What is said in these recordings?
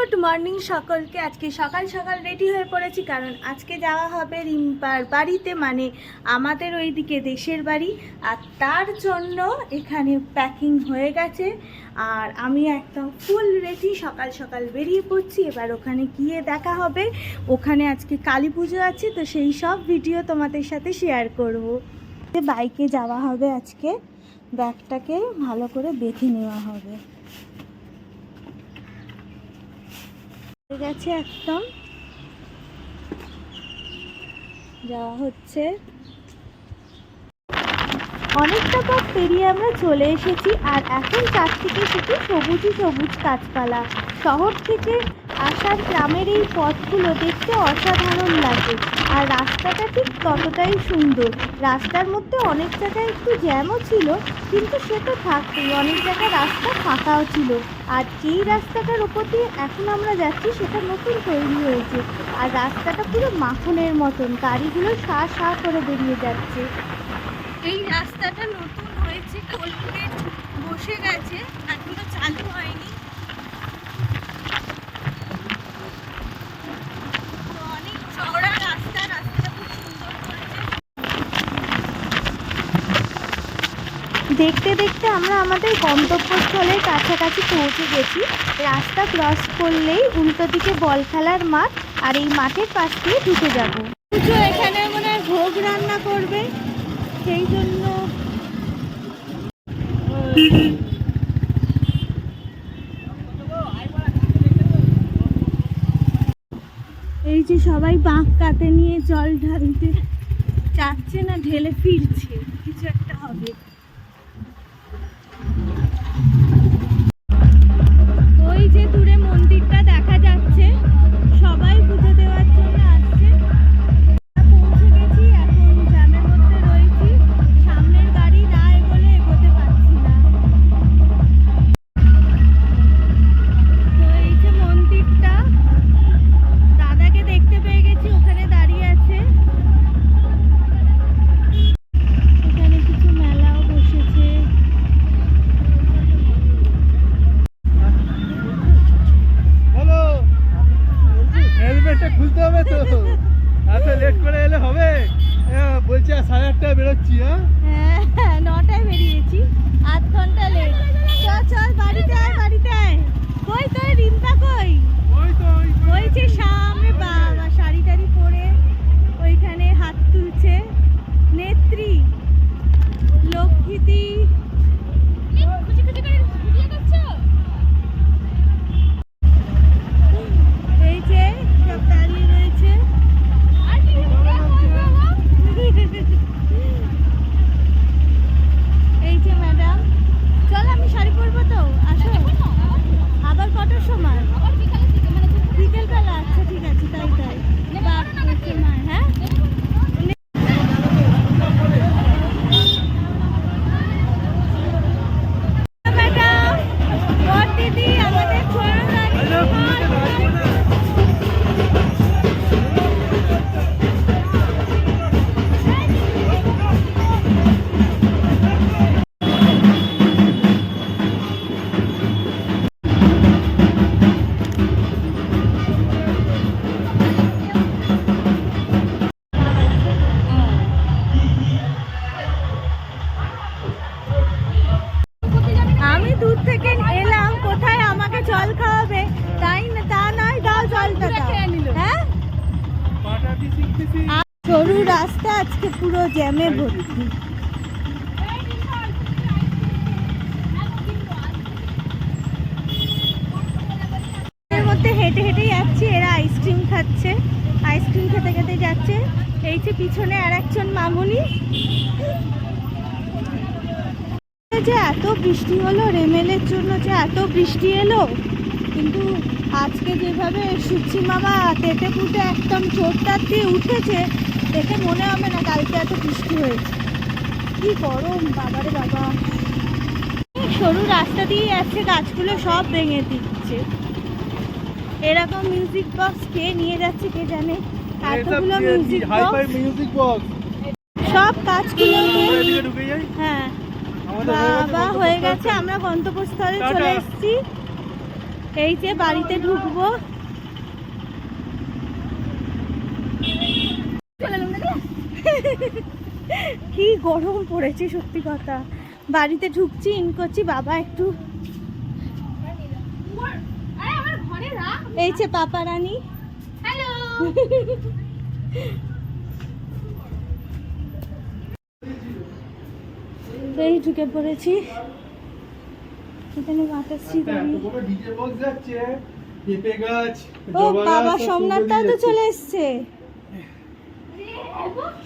Good morning সকলকে। আজকে সকাল সকাল রেডি হয়ে পড়েছি, কারণ আজকে যাওয়া হবে রিম্পার বাড়িতে, মানে আমাদের ওইদিকে দেশের বাড়ি। আর তার জন্য এখানে প্যাকিং হয়ে গেছে, আর আমি একদম ফুল রেডি, সকাল সকাল বেরিয়ে পড়ছি। এবার ওখানে গিয়ে দেখা হবে। ওখানে আজকে কালী পুজো আছে, তো সেই সব ভিডিও তোমাদের সাথে শেয়ার করব। বাইকে যাওয়া হবে আজকে, ব্যাগটাকে ভালো করে বেঁধে নেওয়া হবে। গেছে একদম যাওয়া হচ্ছে। অনেকটা পথ পেরিয়ে আমরা চলে এসেছি, আর এখন চারদিকে শুধু সবুজই সবুজ গাছপালা। শহর থেকে আসার গ্রামের এই পথগুলো দেখতে অসাধারণ লাগে, আর রাস্তাটা ঠিক ততটাই সুন্দর। রাস্তার মধ্যে অনেক জায়গায় একটু জ্যামও ছিল, কিন্তু সে তো থাকতেই, অনেক জায়গায় রাস্তা ফাঁকাও ছিল। আর যেই রাস্তাটার উপর দিয়ে এখন আমরা যাচ্ছি সেটা নতুন তৈরি হয়েছে, আর রাস্তাটা পুরো মাখনের মতন, গাড়িগুলো সা সা করে বেরিয়ে যাচ্ছে। এই রাস্তাটা নতুন হয়েছে, টোলগেট বসে গেছে, এখনো চালু হয়নি। অনেক চওড়া রাস্তা, রাস্তাটা খুব সুন্দর করেছে। দেখতে দেখতে আমরা আমাদের গন্তব্যস্থলের কাছাকাছি পৌঁছে গেছি। রাস্তা ক্রস করলেই উল্টো দিকে বল খেলার মাঠ, আর এই মাঠের পাশ দিয়ে ঢুকে যাব। এখানে মনে হয় ভোগ রান্না করবে, সেই জন্য এই যে সবাই বাঁক কাতে নিয়ে জল ঢালতে যাচ্ছে, না ঢেলে ফিরছে, কিছু একটা হবে। ওই যে দূরে মন্দিরটা দেখা যাচ্ছে, সবাই পুজো দেওয়ার জন্য আসছে। পৌঁছে গেছি, এখন জ্যামের মধ্যে রয়েছি, সামনের গাড়ি না এগোলে এগোতে পারছি না। তো এই যে মন্দিরটা, দাদাকে দেখতে পেয়ে গেছি, ওখানে দাঁড়িয়ে আছে। এখানে কিছু মেলাও বসেছে। হেলমেটটা খুলতে হবে তো, এত লেট করে এলে হবে? বলছি 8:30টায় বেরোচ্ছি। হ্যাঁ, 9টায় বেরিয়েছি, আধ ঘন্টা লেট। চল চল বাড়িতে আয়, বাড়িতে আয়। কই তোর রিম্পা কই? ওই যে সামনে, বাবা শাড়ি টাড়ি পরে ওইখানে হাত তুলছে। নেত্রী, লক্ষ্মীদি, এই যে সব দাঁড়িয়ে রয়েছে। এই যে ম্যাডাম, চল আমি শাড়ি পরবো, তো আসো। আবার কটার সময়? বিকেল বেলা? আচ্ছা ঠিক আছে, তাই তাই। হ্যাঁ, ম্যাডাম, বড় দিদি আমাদের ছোড়ো গাড়ি। আমি দূর থেকে এলাম, কোথায় আমাকে জল খাওয়াবে, তাই না? তা নয়, দাও জলটা দাও। হ্যাঁ, সরু রাস্তা, আজকে পুরো জ্যামে ভর্তি। এর মধ্যে হেঁটে হেঁটে যাচ্ছি, এরা আইসক্রিম খাচ্ছে, আইসক্রিম খেতে খেতে যাচ্ছে। এই যে পিছনে আর একজন মামুনি। যে এত বৃষ্টি হলো, রেমেলের জন্য যে এত বৃষ্টি এলো, কিন্তু আজকে যেভাবে সুচি মামা তেতে পুঁতে একদম চোরটার দিয়ে উঠেছে, দেখে মনে হবে না কালকে এত বৃষ্টি হয়েছে। কি গরম, বাবারে বাবা। সরু রাস্তা দিয়ে যাচ্ছে, গাছগুলো সব ভেঙে দিচ্ছে। এরকম মিউজিক বক্স কে নিয়ে যাচ্ছে কে জানে, এতগুলো মিউজিক বক্স, সব কাজগুলো। হ্যাঁ বাবা, হয়ে গেছে, আমরা গন্তব্যস্থলে চলে এসেছি। এই যে বাড়িতে ঢুকবো। কি গরম পড়েছে সত্যি কথা। বাড়িতে ঢুকছি, ইন করছি, বাবা একটু এই যে পাপা রানী। হ্যালো। এই ঢুকে পড়েছি, এখানে মাতাশ্রী দাঁড়িয়ে। ডিজে বক্স যাচ্ছে, পেঁপে গাছ, ও বাবা সোমনাথটাও তো চলে এসছে।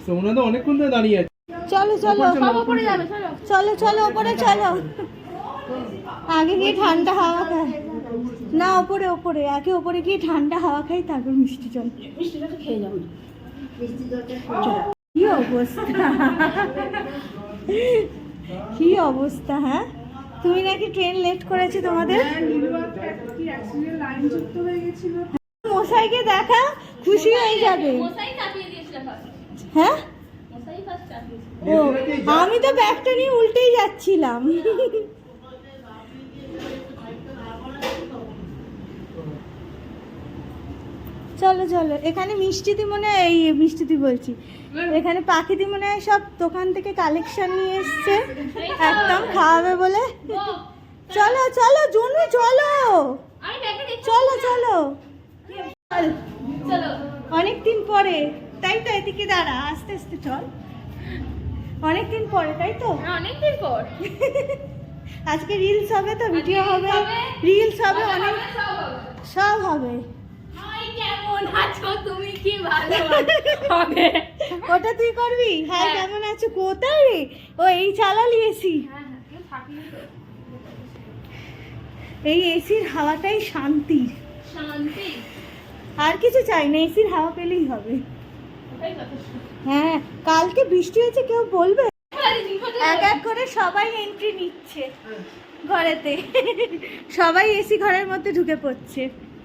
সোমনাথ অনেকক্ষণ ধরে দাঁড়িয়ে আছে। চলো চলো উপরে যাবে, চলো চলো ওপরে চলো। আগে গিয়ে ঠান্ডা হাওয়া খাই না, ওপরে ওপরে আগে ওপরে গিয়ে ঠান্ডা হাওয়া খাই, তারপর মিষ্টি জল খেয়ে যাবো। কি অবস্থা, কি অবস্থা। হ্যাঁ তুমি নাকি ট্রেন লেট করেছে তোমাদের। মশাইকে দেখা খুশি হয়ে যাবে। হ্যাঁ ও আমি তো ব্যাগটা নিয়ে উল্টেই যাচ্ছিলাম। চলো চলো, এখানে মিষ্টিদি মনে হয়, এই মিষ্টিদি বলছি, এখানে পাখিদি মনে হয় সব দোকান থেকে কালেকশন নিয়ে এসছে একদম খাওয়াবে বলে। চলো চলো জুনু চলো চলো চলো অনেকদিন পরে, তাই তো? এদিকে দাঁড়া, আস্তে আস্তে চল। অনেকদিন পরে তাই তো? অনেকদিন পর আজকে রিলস হবে তো, ভিডিও হবে, রিলস হবে, অনেক সব হবে। কেমন আছো তুমি? কি ভালো হবে ওটা তুই করবি? হ্যাঁ কেমন আছো কোথায় রে? ও এই চালালি এসি। এই এসির হাওয়াটাই শান্তির, শান্তি, আর কিছু চাই না, এসির হাওয়া পেলেই হবে। হ্যাঁ কালকে বৃষ্টি হয়েছে, কেউ বলবে? এক এক করে সবাই এন্ট্রি নিচ্ছে ঘরেতে, সবাই এসি ঘরের মধ্যে ঢুকে পড়ছে।